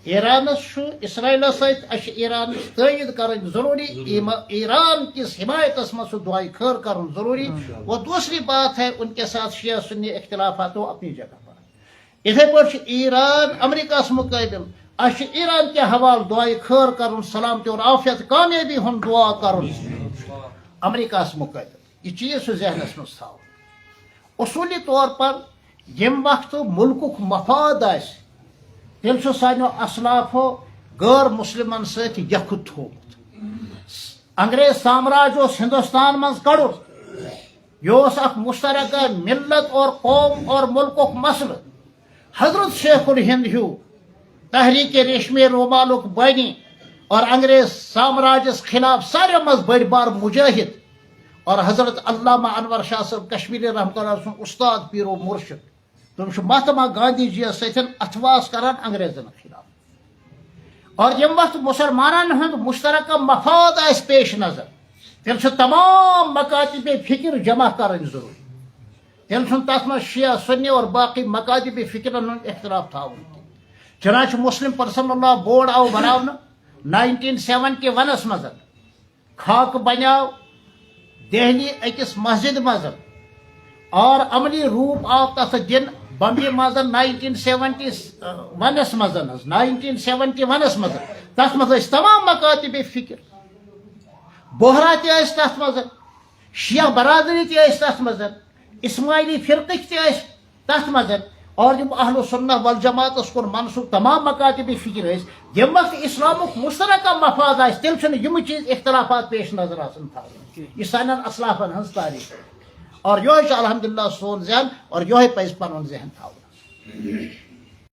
ایرانس اسرائیل ست ایران تائید کرن ضروری ایران کس حمایتس مز دعائے خیر کرن ضروری وہ دوسری بات ہے ان کے ساتھ شیعہ سنی اختلافات ہو اپنی جگہ پر اتھے پہ ایران امریکہ مقابل ایران کے حوالہ دعائے خیر کرن سلامتی اور عافیت کامیابی ہن دعا کرن امریکہ مقابل یہ چیز ذہنس مز تھو اصولی طور پر یم وقت ملک مفاد آس تیل سانو اسلافو غیر مسلمن ست یخت تھومت انگریز سامراج ہندوستان من کڑ یہ اخ مشترکہ ملت اور قوم اور ملک مسئلہ حضرت شیخ الہند ہیو تحریک ریشمی رومالک بانی اور انگریز سامراجس خلاف سارے مز بڑ بار مجاہد اور حضرت علامہ انور شاہ صاحب کشمیری رحمۃ اللہ سن استاد پیرو مرشد تم مہاتما گاندھی جی ستن اتواس کران انگریزن خلاف اور یم وقت مسلمانن ہند مشترکہ مفاد آس پیش نظر تیل تمام مکاتب فکر جمع کرن ضروری تیل تک من شیعہ سنی اور باقی مکاتب فکرن ہند اختلاف تھاون چنانچہ مسلم پرسنل لا بورڈ آو بناون 1971 مز خاک بنیاو دہلی اکس مسجد مز اور عملی روپ آو تک دن بمبئی مز 1971 مز تک مز تمام مکاتب فکر بہرا تس تر مز شیعہ برادری تس مز اسماعیلی فرقک تس مز اور یم اہل سنہ والجماعت کن منسوب تمام مکاتب فکر یم وقت اسلامک مشترکہ مفاد آس تیل یم چیز اختلافات پیش نظر آسان تھاون یہ سان اسلافن ہز تاریخ اور یہ الحمدللہ سون ذہن اور یہ پز پن ذہن تھاون